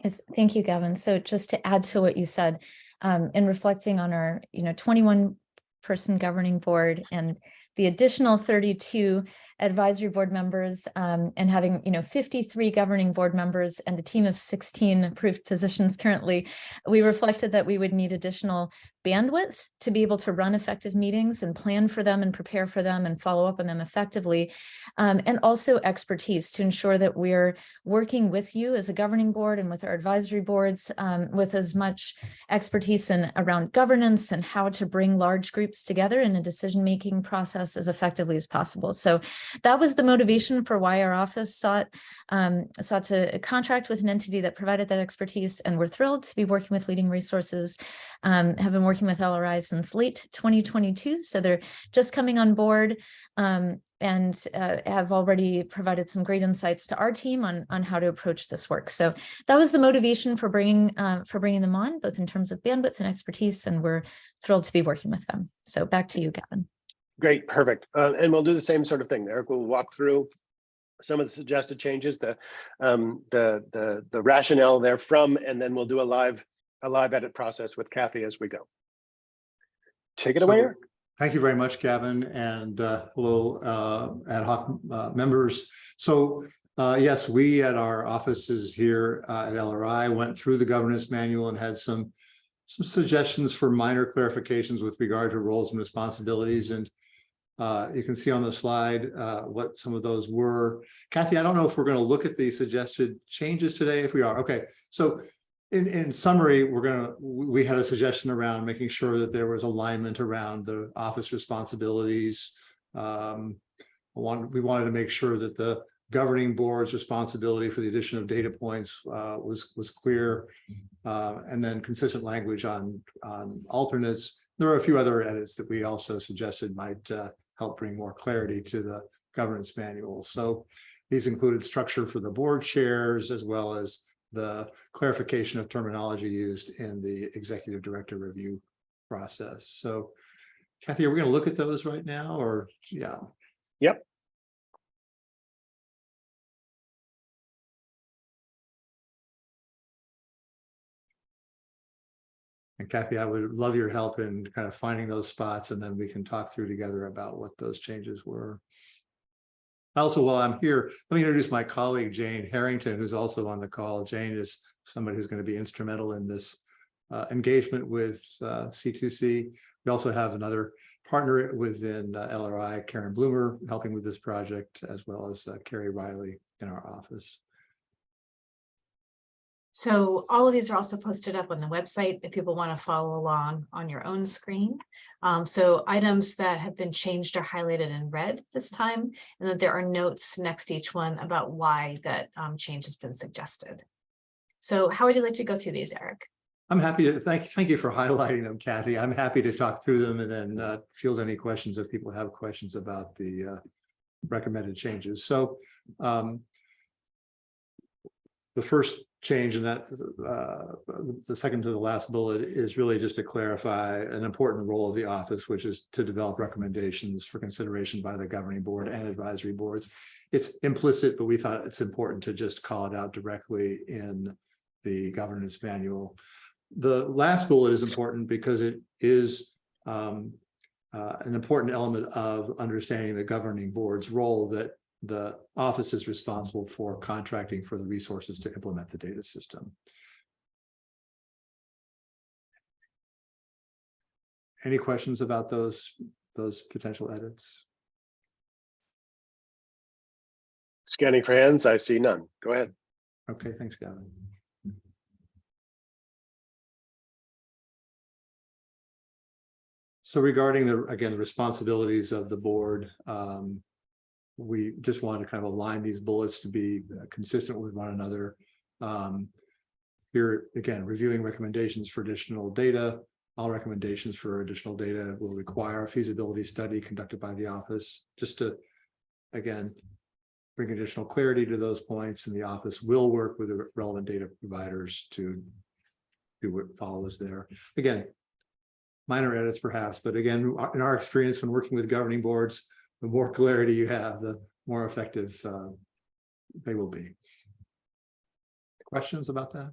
Yes, thank you, Gavin. So just to add to what you said, in reflecting on our 21-person governing board and the additional 32 advisory board members, and having 53 governing board members and a team of 16 approved positions currently, we reflected that we would need additional bandwidth to be able to run effective meetings and plan for them and prepare for them and follow up on them effectively, and also expertise to ensure that we're working with you as a governing board and with our advisory boards with as much expertise around governance and how to bring large groups together in a decision-making process as effectively as possible. So that was the motivation for why our office sought to contract with an entity that provided that expertise, and we're thrilled to be working with Leading Resources. Have been working with LRI since late 2022, so they're just coming on board, and have already provided some great insights to our team on how to approach this work. So that was the motivation for bringing them on, both in terms of bandwidth and expertise, and we're thrilled to be working with them. So back to you, Gavin. Great, perfect. And we'll do the same sort of thing. Eric will walk through some of the suggested changes, the rationale therefrom, and then we'll do a live edit process with Kathy as we go. Take it away, Eric. Thank you very much, Gavin, and hello, ad hoc members. So yes, we at our offices here at LRI went through the governance manual and had some suggestions for minor clarifications with regard to roles and responsibilities. And you can see on the slide what some of those were. Kathy, I don't know if we're going to look at the suggested changes today. If we are, okay. So in summary, we had a suggestion around making sure that there was alignment around the office responsibilities. We wanted to make sure that the governing board's responsibility for the addition of data points was clear, and then consistent language on alternates. There are a few other edits that we also suggested might help bring more clarity to the governance manual. So these included structure for the board chairs, as well as the clarification of terminology used in the executive director review process. So Kathy, are we going to look at those right now, or yeah? Yep. And Kathy, I would love your help in kind of finding those spots, and then we can talk through together about what those changes were. Also, while I'm here, let me introduce my colleague, Jane Harrington, who's also on the call. Jane is somebody who's going to be instrumental in this engagement with C2C. We also have another partner within LRI, Karen Bloomer, helping with this project, as well as Carrie Riley in our office. So all of these are also posted up on the website if people want to follow along on your own screen. So items that have been changed are highlighted in red this time, and that there are notes next to each one about why that change has been suggested. So how would you like to go through these, Eric? I'm happy to thank you for highlighting them, Kathy. I'm happy to talk through them and then field any questions if people have questions about the recommended changes. So the first change in that the second to the last bullet is really just to clarify an important role of the office, which is to develop recommendations for consideration by the governing board and advisory boards. It's implicit, but we thought it's important to just call it out directly in the governance manual. The last bullet is important because it is an important element of understanding the governing board's role, that the office is responsible for contracting for the resources to implement the data system. Any questions about those potential edits? Scanning for hands, I see none. Go ahead. Okay, thanks, Gavin. So regarding the responsibilities of the board, we just want to kind of align these bullets to be consistent with one another. Here again, reviewing recommendations for additional data. All recommendations for additional data will require a feasibility study conducted by the office, just to, again, bring additional clarity to those points, and the office will work with the relevant data providers to do what follows there. Again, minor edits perhaps, but again, in our experience when working with governing boards, the more clarity you have, the more effective they will be. Questions about that?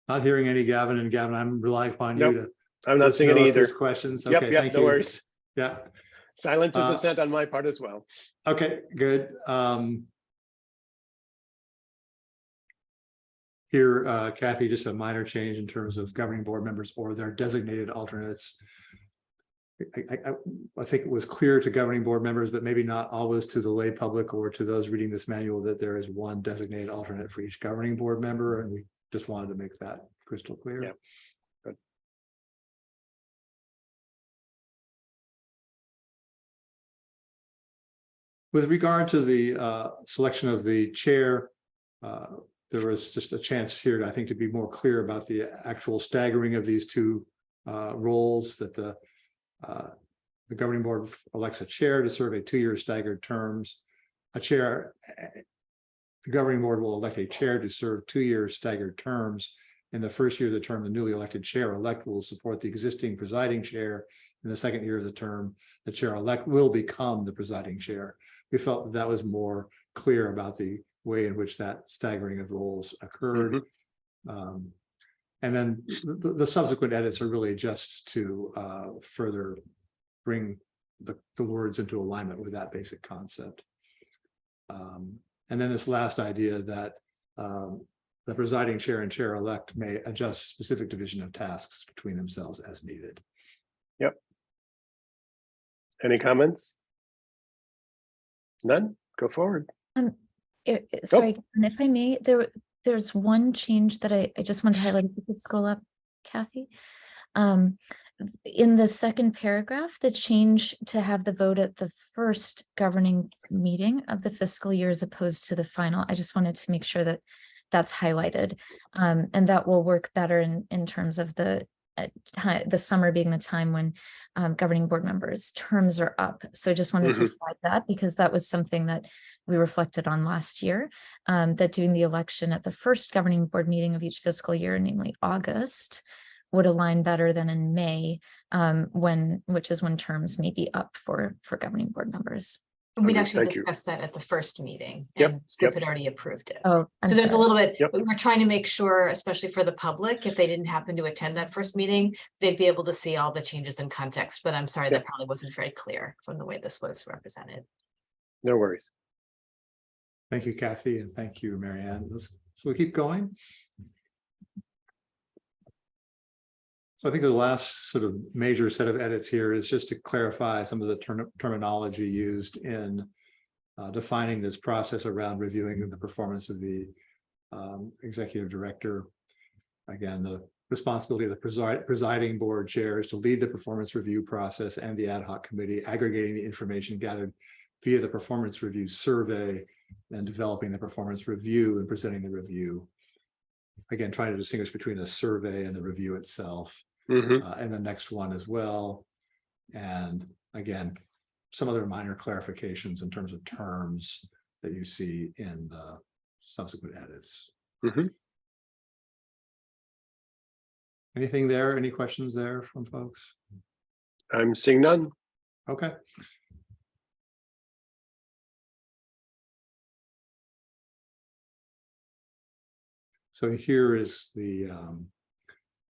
Not hearing any, Gavin. And Gavin, I'm relying upon you to. I'm not seeing any either. Questions. Yep, Okay, yep, thank no you. worries. Yeah. Silence is assent on my part as well. Okay, good. Here, Kathy, just a minor change in terms of governing board members or their designated alternates. I think it was clear to governing board members, but maybe not always to the lay public or to those reading this manual, that there is one designated alternate for each governing board member, and we just wanted to make that crystal clear. Yeah. Good. With regard to the selection of the chair, there was just a chance here, I think, to be more clear about the actual staggering of these two roles, that the governing board elects a chair to serve a 2-year staggered terms. The governing board will elect a chair to serve 2-year staggered terms. In the first year of the term, the newly elected chair-elect will support the existing presiding chair. In the second year of the term, the chair-elect will become the presiding chair. We felt that was more clear about the way in which that staggering of roles occurred. Mm-hmm. And then the subsequent edits are really just to further bring the words into alignment with that basic concept. And then this last idea that the presiding chair and chair-elect may adjust specific division of tasks between themselves as needed. Yep. Any comments? None? Go forward. Sorry, and if I may, there's one change that I just want to highlight. If you could scroll up, Kathy. In the second paragraph, the change to have the vote at the first governing meeting of the fiscal year as opposed to the final. I just wanted to make sure that that's highlighted, and that will work better in terms of the summer being the time when governing board members' terms are up. So I just wanted to flag that, because that was something that we reflected on last year, that doing the election at the first governing board meeting of each fiscal year, namely August, would align better than in May, which is when terms may be up for governing board members. We'd actually discussed that at the first meeting, and Scoop had already approved it. Oh, so there's a little bit, we were trying to make sure, especially for the public, if they didn't happen to attend that first meeting, they'd be able to see all the changes in context. But I'm sorry, that probably wasn't very clear from the way this was represented. No worries. Thank you, Kathy, and thank you, Marianne. So we keep going. So I think the last sort of major set of edits here is just to clarify some of the terminology used in defining this process around reviewing the performance of the executive director. Again, the responsibility of the presiding board chair is to lead the performance review process and the ad hoc committee, aggregating the information gathered via the performance review survey, and developing the performance review and presenting the review. Again, trying to distinguish between the survey and the review itself. And the next one as well. And again, some other minor clarifications in terms of terms that you see in the subsequent edits. Anything there? Any questions there from folks? I'm seeing none. Okay. So here is the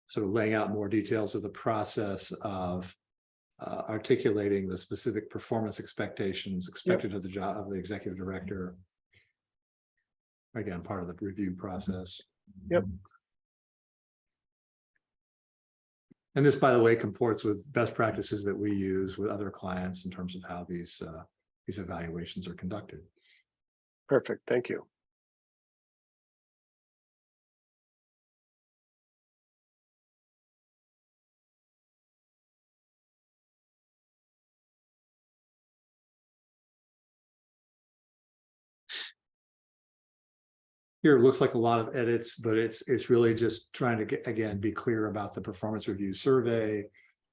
sort of laying out more details of the process of articulating the specific performance expectations expected of the job of the executive director. Again, part of the review process. Yep. And this, by the way, comports with best practices that we use with other clients in terms of how these evaluations are conducted. Perfect. Thank you. Here, it looks like a lot of edits, but it's really just trying to get, again, be clear about the performance review survey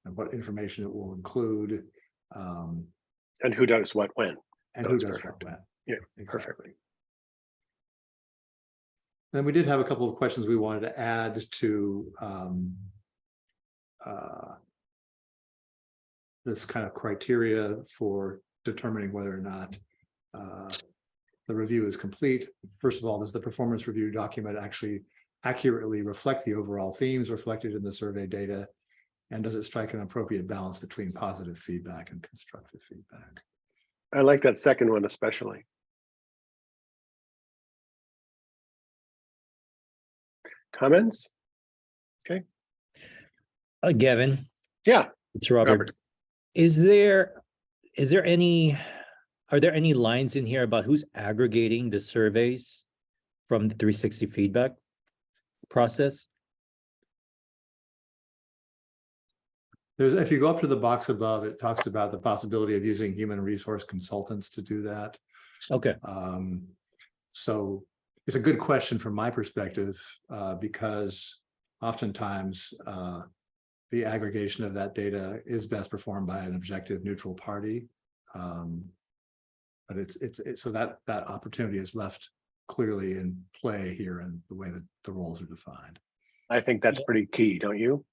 and what information it will include. And who does what when. And who That's does perfect. what when. Yeah, Exactly. perfect. Then we did have a couple of questions we wanted to add to this kind of criteria for determining whether or not the review is complete. First of all, does the performance review document actually accurately reflect the overall themes reflected in the survey data? And does it strike an appropriate balance between positive feedback and constructive feedback? I like that second one especially. Comments? Okay. Gavin, Yeah. it's Robert. Are there any lines in here about who's aggregating the surveys from the 360 feedback process? If you go up to the box above, it talks about the possibility of using human resource consultants to do that. Okay. So it's a good question from my perspective, because oftentimes the aggregation of that data is best performed by an objective neutral party. But it's so that opportunity is left clearly in play here in the way that the roles are defined. I think that's pretty key, don't you?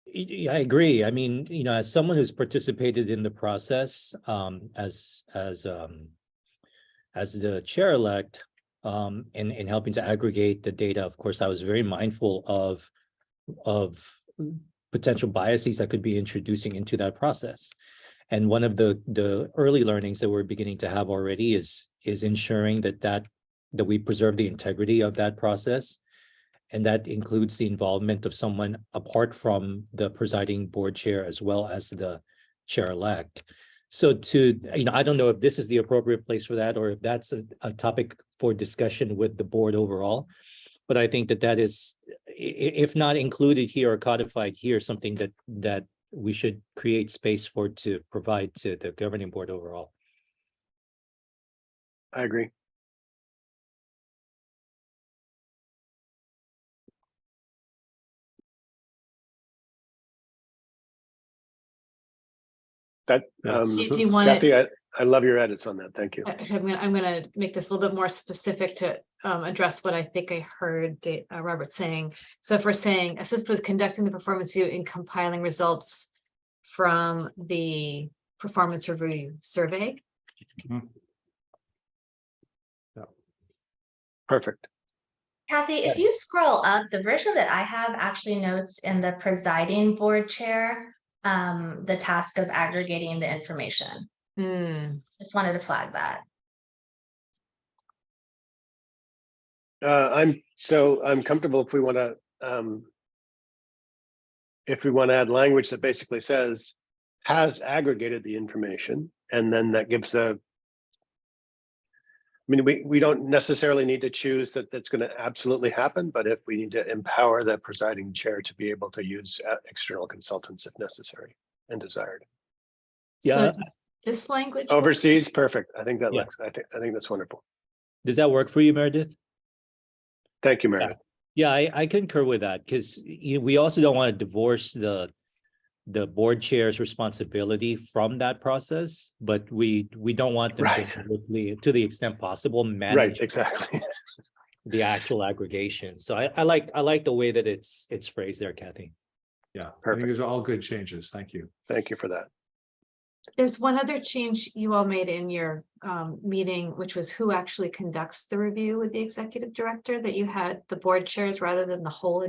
Yeah, I agree. I mean, as someone who's participated in the process, as the chair-elect, in helping to aggregate the data, of course, I was very mindful of potential biases that could be introducing into that process. And one of the early learnings that we're beginning to have already is ensuring that we preserve the integrity of that process. And that includes the involvement of someone apart from the presiding board chair as well as the chair-elect. So I don't know if this is the appropriate place for that or if that's a topic for discussion with the board overall. But I think that is, if not included here or codified here, something that we should create space for to provide to the governing board overall. I agree. That Do you want Kathy, I love your edits on that. Thank you. I'm gonna make this a little bit more specific to address what I think I heard Robert saying. So if we're saying assist with conducting the performance review and compiling results from the performance review survey. Yeah. Perfect. Kathy, if you scroll up, the version that I have actually notes in the presiding board chair, the task of aggregating the information. Just wanted to flag that. I'm comfortable if we want to if we want to add language that basically says has aggregated the information, and then that gives the, I mean, we don't necessarily need to choose that that's going to absolutely happen, but if we need to empower the presiding chair to be able to use external consultants if necessary and desired. So Yeah. does this language. Overseas, perfect. I think that Yeah. looks, I think that's wonderful. Does that work for you, Meredith? Thank you, Meredith. Yeah, I concur with that, because we also don't want to divorce the board chair's responsibility from that process, but we don't want them Right. to directly, to the extent possible, Right, manage exactly. the actual aggregation. So I like the way that it's phrased there, Kathy. Yeah, I think Perfect. these are all good changes. Thank you. Thank you for that. There's one other change you all made in your meeting, which was who actually conducts the review with the executive director, that you had the board chairs rather than the whole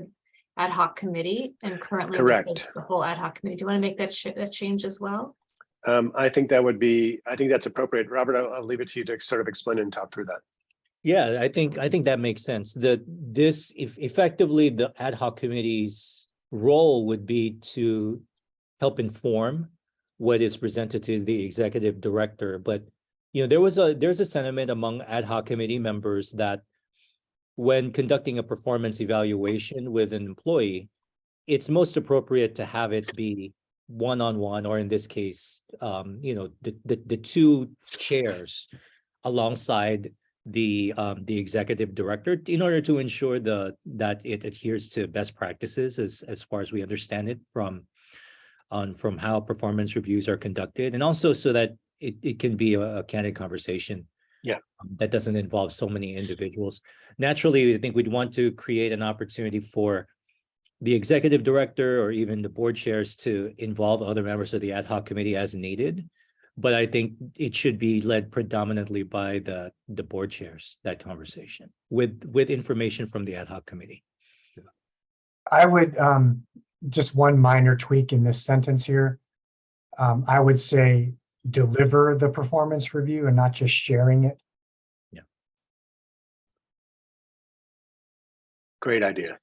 ad hoc committee, and currently this is Correct. the whole ad hoc committee. Do you want to make that that change as well? I think that would be, I think that's appropriate. Robert, I'll leave it to you to sort of explain and talk through that. Yeah, I think that makes sense. If effectively the ad hoc committee's role would be to help inform what is presented to the executive director. But there's a sentiment among ad hoc committee members that when conducting a performance evaluation with an employee, it's most appropriate to have it be one-on-one, or in this case, the two chairs alongside the executive director, in order to ensure that it adheres to best practices as far as we understand it from how performance reviews are conducted, and also so that it can be a candid conversation. Yeah. That doesn't involve so many individuals. Naturally, I think we'd want to create an opportunity for the executive director or even the board chairs to involve other members of the ad hoc committee as needed. But I think it should be led predominantly by the board chairs, that conversation with information from the ad hoc committee. I would, just one minor tweak in this sentence here. I would say deliver the performance review and not just sharing it. Yeah. Great idea.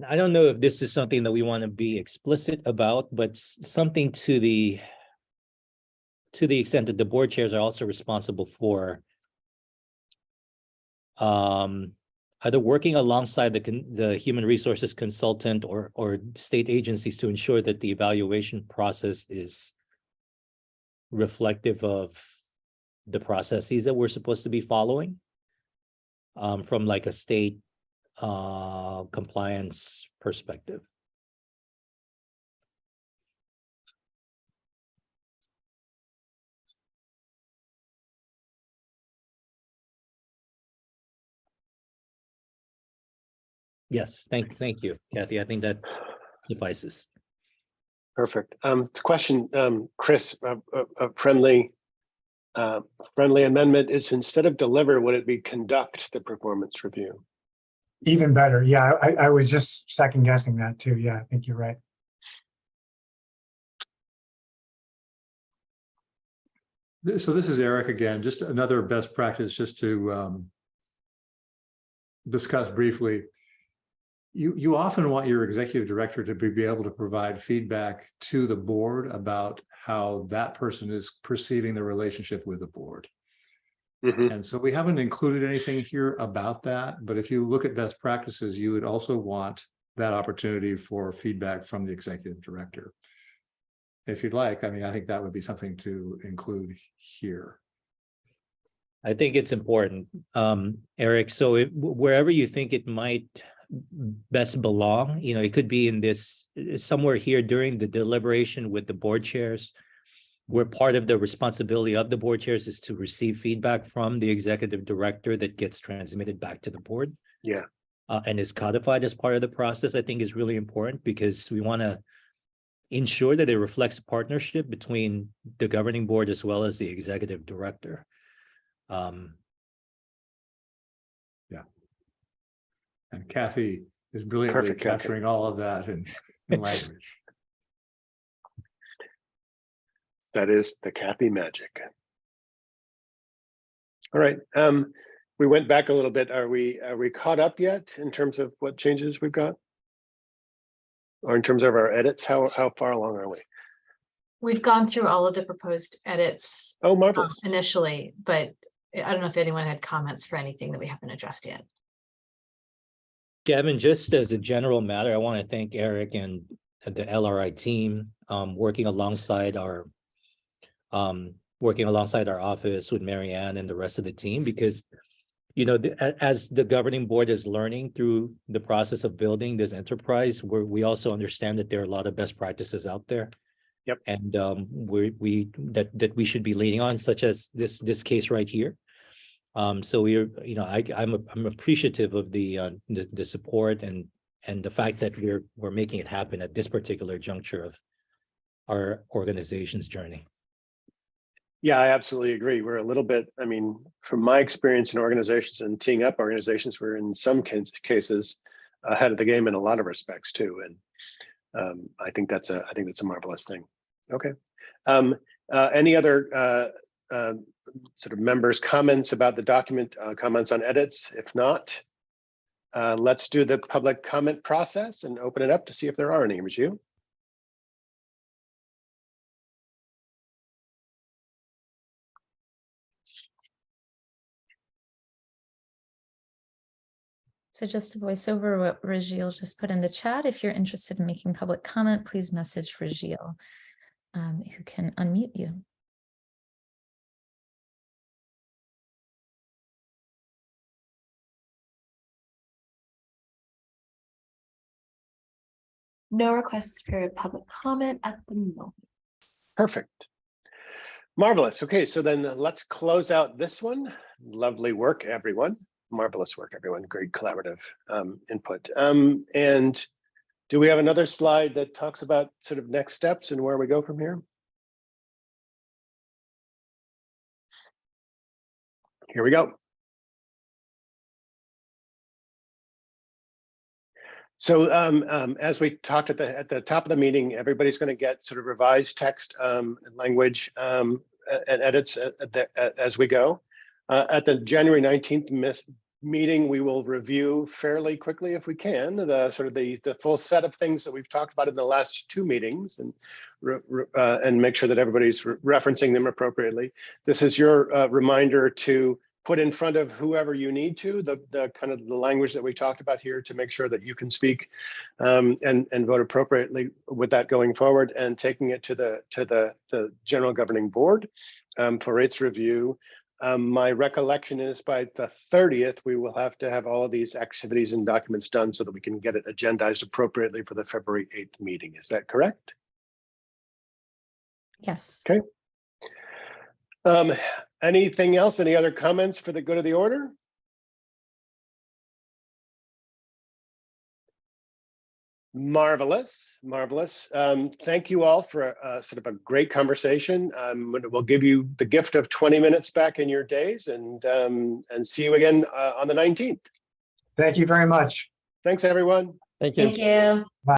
I don't know if this is something that we want to be explicit about, but something to the extent that the board chairs are also responsible for either working alongside the human resources consultant or state agencies to ensure that the evaluation process is reflective of the processes that we're supposed to be following from like a state compliance perspective. Yes, thank you, Kathy. I think that suffices. Perfect. Question, Chris, a friendly amendment is, instead of deliver, would it be conduct the performance review? Even better. Yeah, I was just second guessing that too. Yeah, I think you're right. So this is Eric again, just another best practice just to discuss briefly. You often want your executive director to be able to provide feedback to the board about how that person is perceiving the relationship with the board. Mm-hmm. And so we haven't included anything here about that, but if you look at best practices, you would also want that opportunity for feedback from the executive director. If you'd like, I mean, I think that would be something to include here. I think it's important, Eric. So wherever you think it might best belong, it could be in this somewhere here during the deliberation with the board chairs, where part of the responsibility of the board chairs is to receive feedback from the executive director that gets transmitted back to the board. Yeah. And is codified as part of the process. I think is really important, because we want to ensure that it reflects a partnership between the governing board as well as the executive director. Yeah. And Kathy is brilliantly Perfect, Kathy. capturing all of that in language. That is the Kathy magic. All right. We went back a little bit. Are we caught up yet in terms of what changes we've got? Or in terms of our edits, how far along are we? We've gone through all of the proposed edits Oh, marvelous. initially, but I don't know if anyone had comments for anything that we haven't addressed yet. Gavin, just as a general matter, I want to thank Eric and the LRI team working alongside our office with Marianne and the rest of the team, because you know, as the governing board is learning through the process of building this enterprise, we also understand that there are a lot of best practices out there. Yep. And that we should be leaning on, such as this case right here. So we're, you know, I'm appreciative of the support and the fact that we're making it happen at this particular juncture of our organization's journey. Yeah, I absolutely agree. We're a little bit, I mean, from my experience in organizations and teeing up organizations, we're in some cases ahead of the game in a lot of respects too. And I think that's a marvelous thing. Okay. Any other sort of members' comments about the document, comments on edits? If not, let's do the public comment process and open it up to see if there are any. Raju? So just to voice over what Rajiel just put in the chat, if you're interested in making public comment, please message Rajiel, who can unmute you. No requests for public comment at the moment. Perfect. Marvelous. Okay, so then let's close out this one. Lovely work, everyone. Marvelous work, everyone. Great collaborative input. And do we have another slide that talks about sort of next steps and where we go from here? Here we go. So as we talked at the top of the meeting, everybody's going to get sort of revised text and language and edits as we go. At the January 19th meeting, we will review fairly quickly, if we can, the sort of the full set of things that we've talked about in the last two meetings, and make sure that everybody's referencing them appropriately. This is your reminder to put in front of whoever you need to the kind of the language that we talked about here to make sure that you can speak and vote appropriately with that going forward, and taking it to the general governing board for its review. My recollection is by the 30th, we will have to have all of these activities and documents done so that we can get it agendized appropriately for the February 8th meeting. Is that correct? Yes. Okay. Anything else? Any other comments for the good of the order? Marvelous, marvelous. Thank you all for sort of a great conversation. We'll give you the gift of 20 minutes back in your days, and see you again on the 19th. Thank you very much. Thanks, everyone. Thank you. Thank you.